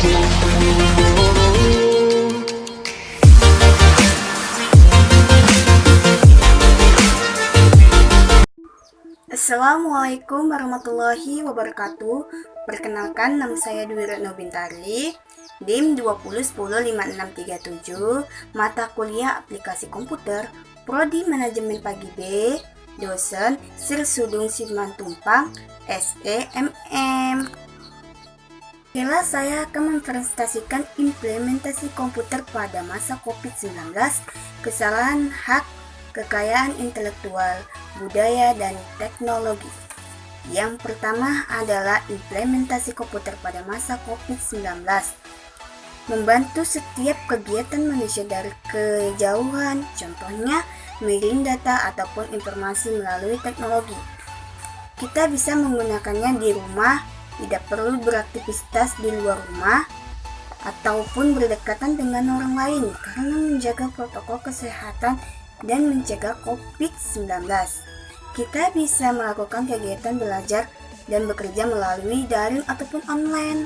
Assalamualaikum warahmatullahi wabarakatuh. Perkenalkan, nama saya Dwi Retno Bintari, DIM 20105637, mata kuliah aplikasi komputer, Prodi Manajemen Pagi B, dosen Sirsudung Simantumpang, SEMM. Bila saya akan mempresentasikan implementasi komputer pada masa COVID-19, kesalahan hak kekayaan intelektual, budaya, dan teknologi. Yang pertama adalah implementasi komputer pada masa COVID-19. Membantu setiap kegiatan manusia dari kejauhan, contohnya mengirim data ataupun informasi melalui teknologi. Kita bisa menggunakannya di rumah, tidak perlu beraktivitas di luar rumah, ataupun berdekatan dengan orang lain karena menjaga protokol kesehatan dan mencegah COVID-19. Kita bisa melakukan kegiatan belajar dan bekerja melalui daring ataupun online.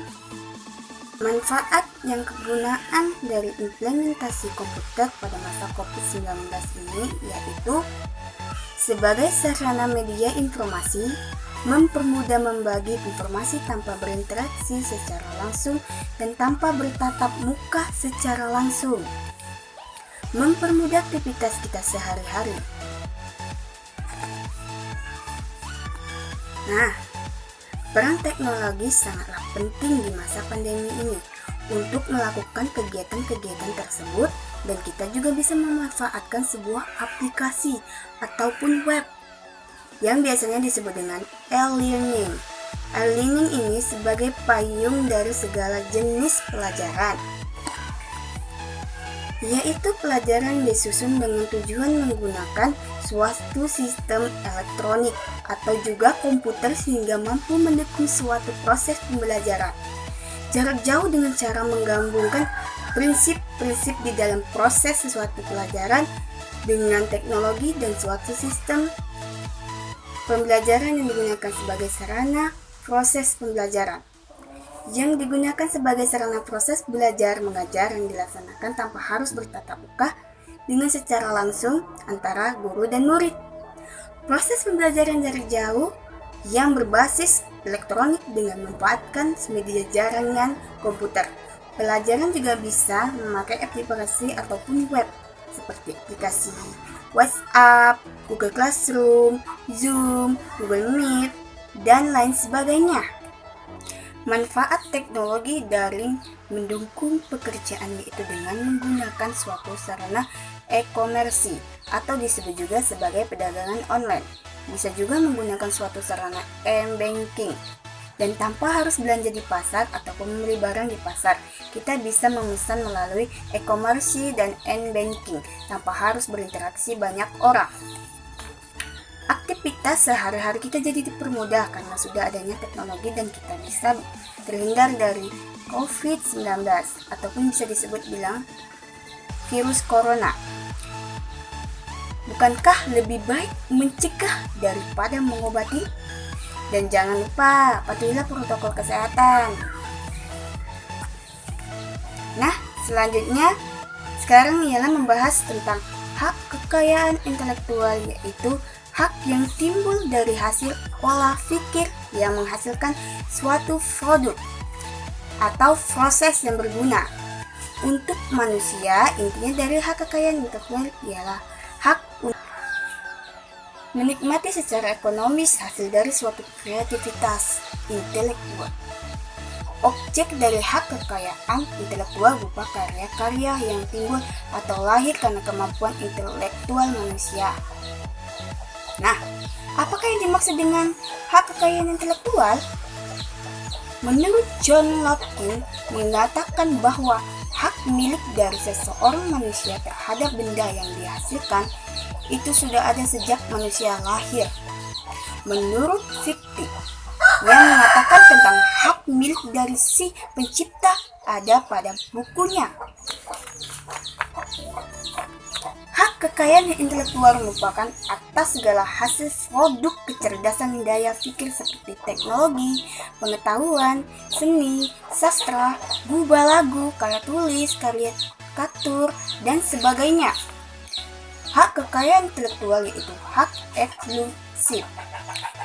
Manfaat yang kegunaan dari implementasi komputer pada masa COVID-19 ini yaitu sebagai sarana media informasi, mempermudah membagi informasi tanpa berinteraksi secara langsung dan tanpa bertatap muka secara langsung, mempermudah aktivitas kita sehari-hari. Nah, peran teknologi sangatlah penting di masa pandemi ini untuk melakukan kegiatan-kegiatan tersebut, dan kita juga bisa memanfaatkan sebuah aplikasi ataupun web yang biasanya disebut dengan e-learning. E-learning ini sebagai payung dari segala jenis pelajaran, yaitu pelajaran disusun dengan tujuan menggunakan suatu sistem elektronik atau juga komputer sehingga mampu mendukung suatu proses pembelajaran jarak jauh dengan cara menggabungkan prinsip-prinsip di dalam proses sesuatu pelajaran dengan teknologi dan suatu sistem pembelajaran yang digunakan sebagai sarana proses pembelajaran. Yang digunakan sebagai sarana proses belajar mengajar yang dilaksanakan tanpa harus bertatap muka dengan secara langsung antara guru dan murid. Proses pembelajaran jarak jauh yang berbasis elektronik dengan memanfaatkan media jaringan komputer. Pelajaran juga bisa memakai aplikasi ataupun web seperti aplikasi WhatsApp, Google Classroom, Zoom, Google Meet, dan lain sebagainya. Manfaat teknologi daring mendukung pekerjaan yaitu dengan menggunakan suatu sarana e-commerce atau disebut juga sebagai perdagangan online. Bisa juga menggunakan suatu sarana e-banking, dan tanpa harus belanja di pasar ataupun membeli barang di pasar. Kita bisa memesan melalui e-commerce dan e-banking tanpa harus berinteraksi banyak orang. Aktivitas sehari-hari kita jadi dipermudah karena sudah adanya teknologi dan kita bisa terhindar dari COVID-19 ataupun bisa disebut bilang virus corona. Bukankah lebih baik mencegah daripada mengobati? Dan jangan lupa patuhilah protokol kesehatan. Nah, selanjutnya sekarang ialah membahas tentang hak kekayaan intelektual, yaitu hak yang timbul dari hasil olah pikir yang menghasilkan suatu produk atau proses yang berguna untuk manusia. Intinya dari hak kekayaan intelektual ialah hak menikmati secara ekonomis hasil dari suatu kreativitas intelektual. Objek dari hak kekayaan intelektual berupa karya-karya yang timbul atau lahir karena kemampuan intelektual manusia. Nah, apakah yang dimaksud dengan hak kekayaan intelektual? Menurut John Locke mengatakan bahwa hak milik dari seseorang manusia terhadap benda yang dihasilkan itu sudah ada sejak manusia lahir. Menurut Fichte yang mengatakan tentang hak milik dari si pencipta ada pada bukunya. Hak Hak kekayaan intelektual merupakan atas segala hasil produk kecerdasan daya pikir seperti teknologi, pengetahuan, seni, sastra, gubah lagu, karya tulis, karya karikatur, dan sebagainya. Hak kekayaan intelektual yaitu hak eksklusif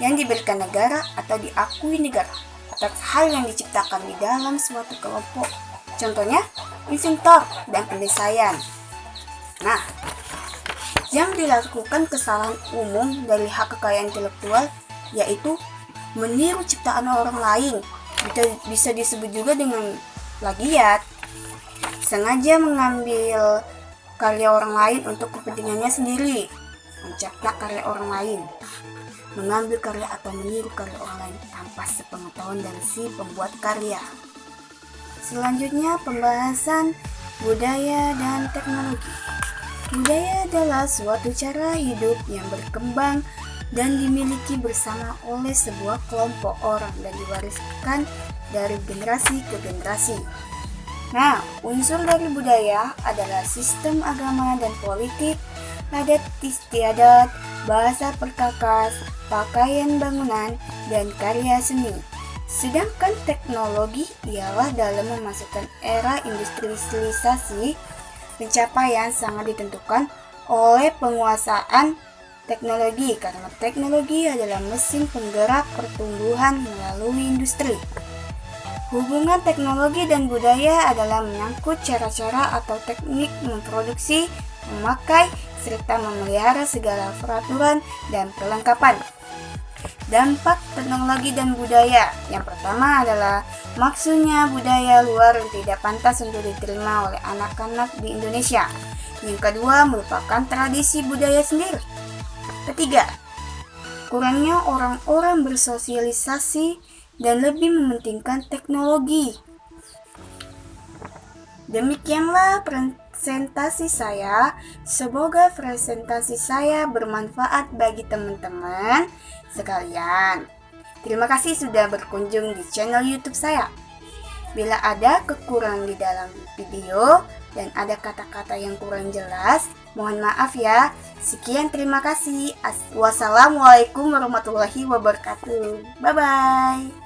yang diberikan negara atau diakui negara atas hal yang diciptakan di dalam suatu kelompok. Contohnya, inventor dan pendesain. Nah, yang dilakukan kesalahan umum dari hak kekayaan intelektual yaitu meniru ciptaan orang lain. Bisa disebut juga dengan plagiat. Sengaja mengambil karya orang lain untuk kepentingannya sendiri. Mencetak karya orang lain. Mengambil karya atau meniru karya orang lain tanpa sepengetahuan dari si pembuat karya. Selanjutnya, pembahasan budaya dan teknologi. Budaya adalah suatu cara hidup yang berkembang dan dimiliki bersama oleh sebuah kelompok orang dan diwariskan dari generasi ke generasi. Nah, unsur dari budaya adalah sistem agama dan politik, adat istiadat, bahasa perkakas, pakaian bangunan, dan karya seni. Sedangkan teknologi ialah dalam memasukkan era industrialisasi. Pencapaian sangat ditentukan oleh penguasaan teknologi karena teknologi adalah mesin penggerak pertumbuhan melalui industri. Hubungan teknologi dan budaya adalah menyangkut cara-cara atau teknik memproduksi, memakai, serta memelihara segala peraturan dan perlengkapan. Dampak teknologi dan budaya. Yang pertama adalah maksudnya budaya luar yang tidak pantas untuk diterima oleh anak-anak di Indonesia. Yang kedua merupakan tradisi budaya sendiri. Ketiga, kurangnya orang-orang bersosialisasi dan lebih mementingkan teknologi. Demikianlah presentasi saya. Semoga presentasi saya bermanfaat bagi teman-teman sekalian. Terima kasih sudah berkunjung di channel YouTube saya. Bila ada kekurangan di dalam video dan ada kata-kata yang kurang jelas, mohon maaf ya. Sekian, terima kasih. Wassalamualaikum warahmatullahi wabarakatuh. Bye-bye.